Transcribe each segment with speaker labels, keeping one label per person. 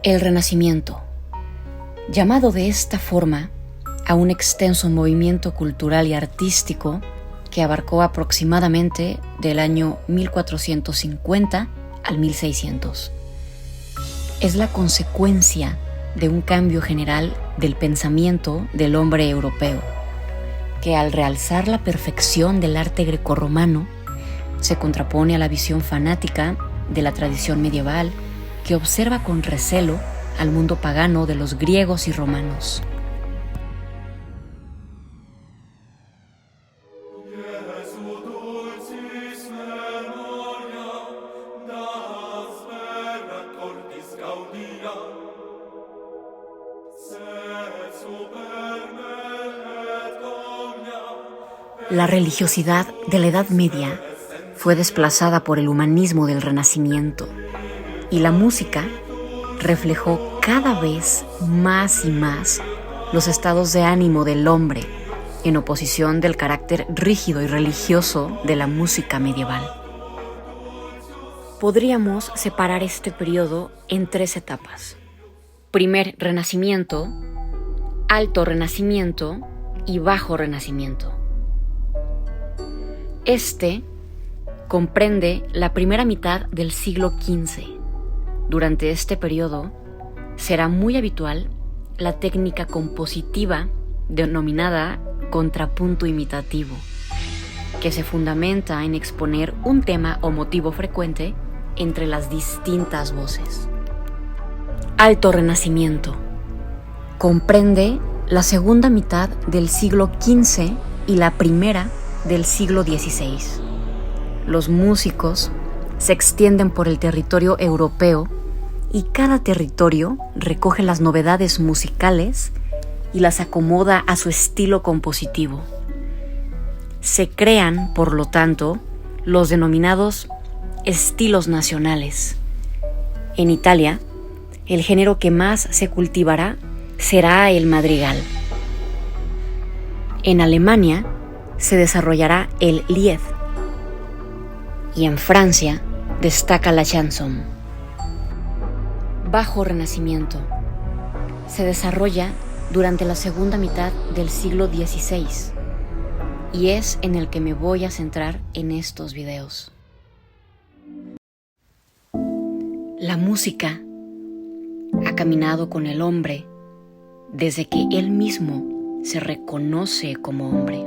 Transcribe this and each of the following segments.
Speaker 1: El Renacimiento, llamado de esta forma a un extenso movimiento cultural y artístico que abarcó aproximadamente del año 1450 al 1600. Es la consecuencia de un cambio general del pensamiento del hombre europeo, que al realzar la perfección del arte grecorromano, se contrapone a la visión fanática de la tradición medieval que observa con recelo al mundo pagano de los griegos y romanos. La religiosidad de la Edad Media fue desplazada por el humanismo del Renacimiento y la música reflejó cada vez más y más los estados de ánimo del hombre en oposición del carácter rígido y religioso de la música medieval. Podríamos separar este periodo en 3 etapas: primer Renacimiento, alto Renacimiento y bajo Renacimiento. Este comprende la primera mitad del siglo XV. Durante este periodo será muy habitual la técnica compositiva denominada contrapunto imitativo, que se fundamenta en exponer un tema o motivo frecuente entre las distintas voces. Alto Renacimiento comprende la segunda mitad del siglo XV y la primera del siglo XVI. Los músicos se extienden por el territorio europeo y cada territorio recoge las novedades musicales y las acomoda a su estilo compositivo. Se crean, por lo tanto, los denominados estilos nacionales. En Italia, el género que más se cultivará será el madrigal. En Alemania se desarrollará el lied y en Francia destaca la chanson. Bajo Renacimiento se desarrolla durante la segunda mitad del siglo XVI y es en el que me voy a centrar en estos videos. La música ha caminado con el hombre desde que él mismo se reconoce como hombre.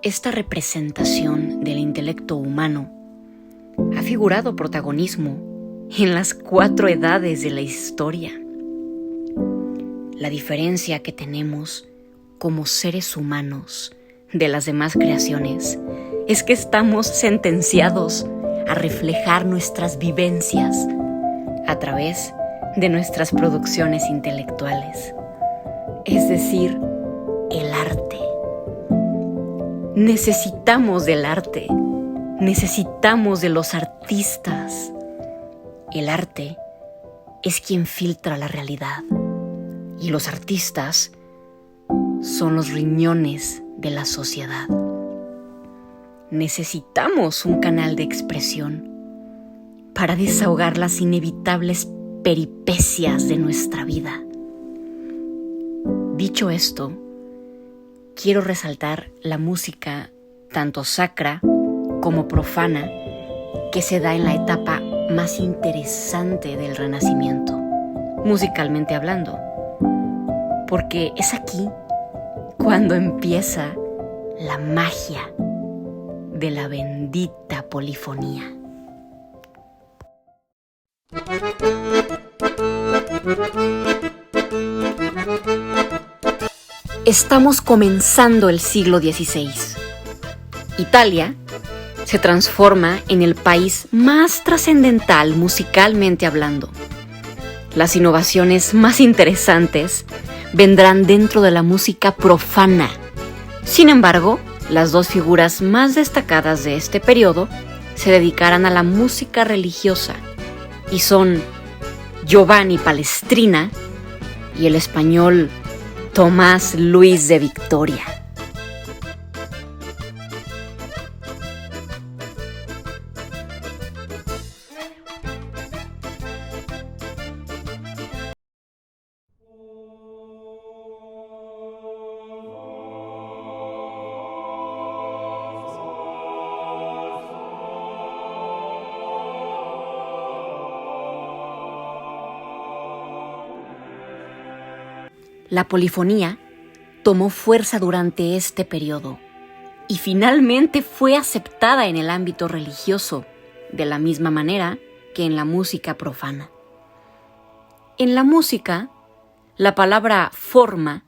Speaker 1: Esta representación del intelecto humano ha figurado protagonismo en las 4 edades de la historia. La diferencia que tenemos como seres humanos de las demás creaciones es que estamos sentenciados a reflejar nuestras vivencias a través de nuestras producciones intelectuales, es decir, el arte. Necesitamos del arte, necesitamos de los artistas. El arte es quien filtra la realidad y los artistas son los riñones de la sociedad. Necesitamos un canal de expresión para desahogar las inevitables peripecias de nuestra vida. Dicho esto, quiero resaltar la música, tanto sacra como profana, que se da en la etapa más interesante del Renacimiento, musicalmente hablando, porque es aquí cuando empieza la magia de la bendita polifonía. Estamos comenzando el siglo XVI. Italia se transforma en el país más trascendental musicalmente hablando. Las innovaciones más interesantes vendrán dentro de la música profana. Sin embargo, las 2 figuras más destacadas de este periodo se dedicarán a la música religiosa y son Giovanni Palestrina y el español Tomás Luis de Victoria. La polifonía tomó fuerza durante este periodo y finalmente fue aceptada en el ámbito religioso, de la misma manera que en la música profana. En la música, la palabra forma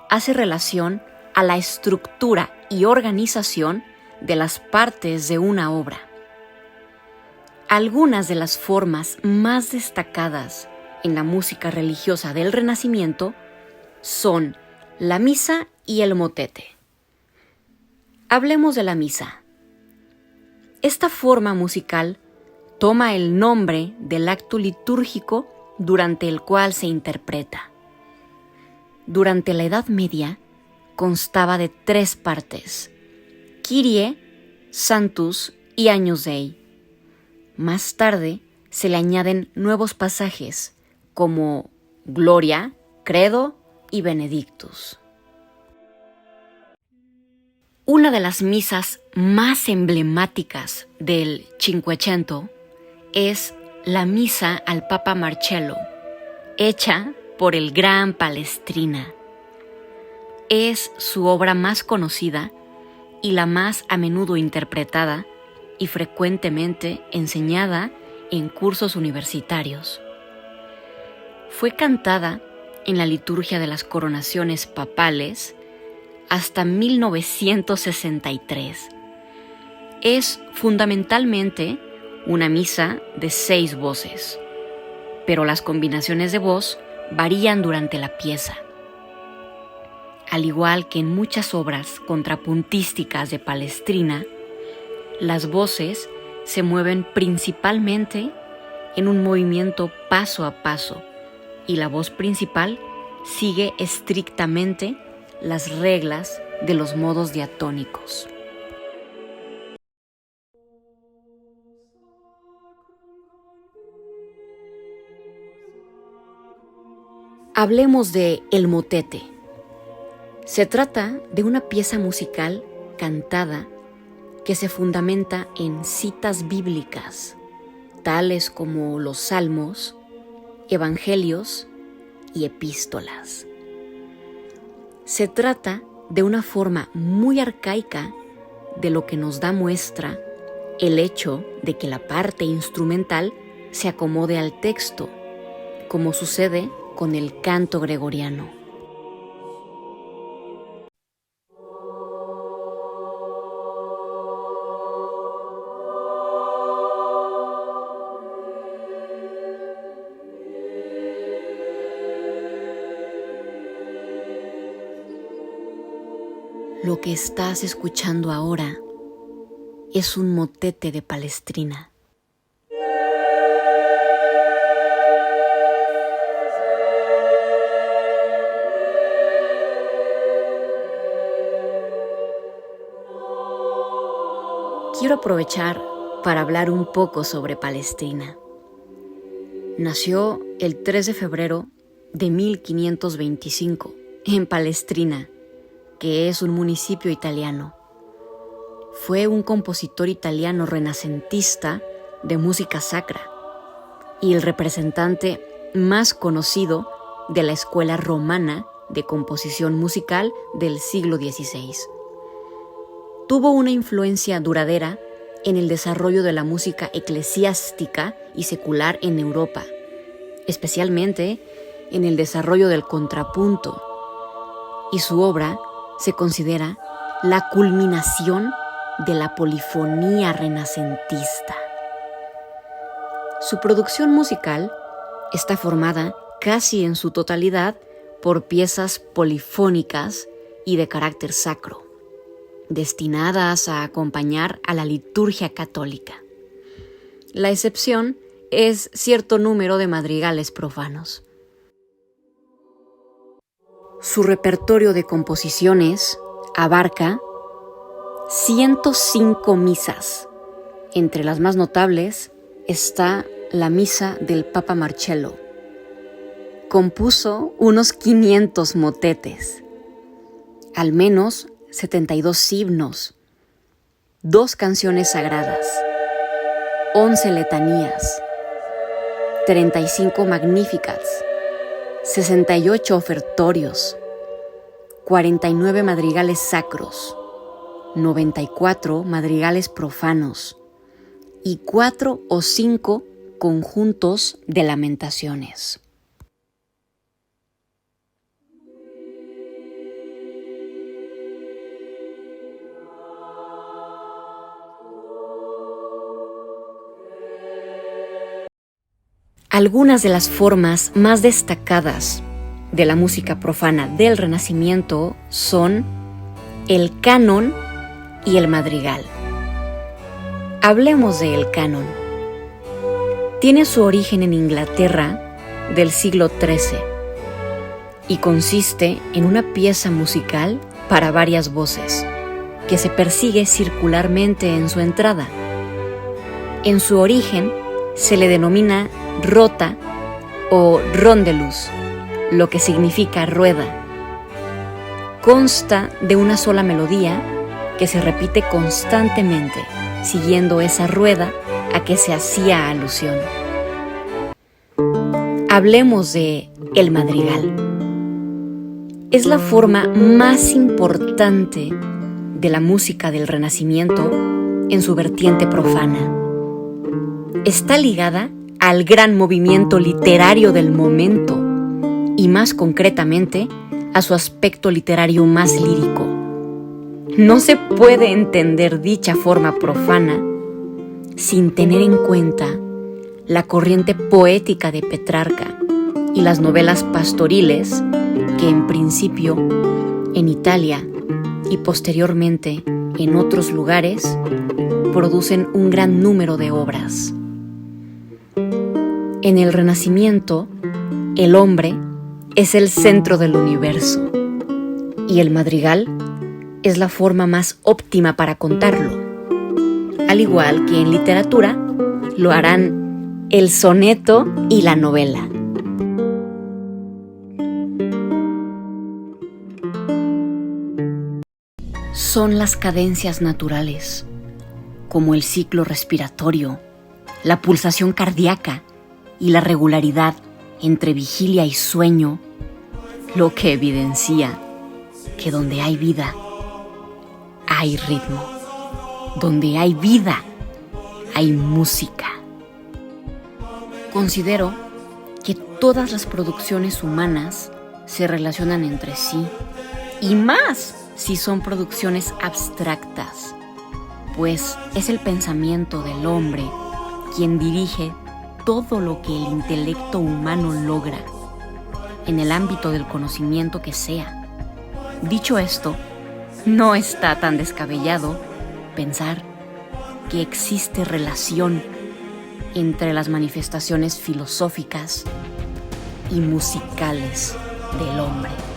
Speaker 1: hace relación a la estructura y organización de las partes de una obra. Algunas de las formas más destacadas en la música religiosa del Renacimiento son la misa y el motete. Hablemos de la misa. Esta forma musical toma el nombre del acto litúrgico durante el cual se interpreta. Durante la Edad Media constaba de 3 partes: Kyrie, Sanctus y Agnus Dei. Más tarde se le añaden nuevos pasajes como Gloria, Credo y Benedictus. Una de las misas más emblemáticas del Cinquecento es la misa al Papa Marcello, hecha por el gran Palestrina. Es su obra más conocida y la más a menudo interpretada y frecuentemente enseñada en cursos universitarios. Fue cantada en la liturgia de las coronaciones papales hasta 1963. Es fundamentalmente una misa de 6 voces, pero las combinaciones de voz varían durante la pieza. Al igual que en muchas obras contrapuntísticas de Palestrina, las voces se mueven principalmente en un movimiento paso a paso y la voz principal sigue estrictamente las reglas de los modos diatónicos. Hablemos de el motete. Se trata de una pieza musical cantada que se fundamenta en citas bíblicas, tales como los salmos, evangelios y epístolas. Se trata de una forma muy arcaica de lo que nos da muestra el hecho de que la parte instrumental se acomode al texto, como sucede con el canto gregoriano. Lo que estás escuchando ahora es un motete de Palestrina. Quiero aprovechar para hablar un poco sobre Palestrina. Nació el 3 de febrero de 1525 en Palestrina, que es un municipio italiano. Fue un compositor italiano renacentista de música sacra y el representante más conocido de la escuela romana de composición musical del siglo XVI. Tuvo una influencia duradera en el desarrollo de la música eclesiástica y secular en Europa, especialmente en el desarrollo del contrapunto, y su obra se considera la culminación de la polifonía renacentista. Su producción musical está formada casi en su totalidad por piezas polifónicas y de carácter sacro, destinadas a acompañar a la liturgia católica. La excepción es cierto número de madrigales profanos. Su repertorio de composiciones abarca 105 misas. Entre las más notables está la misa del Papa Marcello. Compuso unos 500 motetes, al menos 72 himnos, 2 canciones sagradas, 11 letanías, 35 magníficas, 68 ofertorios, 49 madrigales sacros, 94 madrigales profanos y 4 o 5 conjuntos de lamentaciones. Algunas de las formas más destacadas de la música profana del Renacimiento son el canon y el madrigal. Hablemos del canon. Tiene su origen en Inglaterra del siglo XIII y consiste en una pieza musical para varias voces que se persigue circularmente en su entrada. En su origen se le denomina rota o rondelus, lo que significa rueda. Consta de una sola melodía que se repite constantemente, siguiendo esa rueda a que se hacía alusión. Hablemos de el madrigal. Es la forma más importante de la música del Renacimiento en su vertiente profana. Está ligada al gran movimiento literario del momento y más concretamente a su aspecto literario más lírico. No se puede entender dicha forma profana sin tener en cuenta la corriente poética de Petrarca y las novelas pastoriles que en principio en Italia y posteriormente en otros lugares producen un gran número de obras. En el Renacimiento, el hombre es el centro del universo y el madrigal es la forma más óptima para contarlo. Al igual que en literatura, lo harán el soneto y la novela. Son las cadencias naturales, como el ciclo respiratorio, la pulsación cardíaca y la regularidad entre vigilia y sueño, lo que evidencia que donde hay vida, hay ritmo. Donde hay vida, hay música. Considero que todas las producciones humanas se relacionan entre sí, y más si son producciones abstractas, pues es el pensamiento del hombre quien dirige todo lo que el intelecto humano logra, en el ámbito del conocimiento que sea. Dicho esto, no está tan descabellado pensar que existe relación entre las manifestaciones filosóficas y musicales del hombre.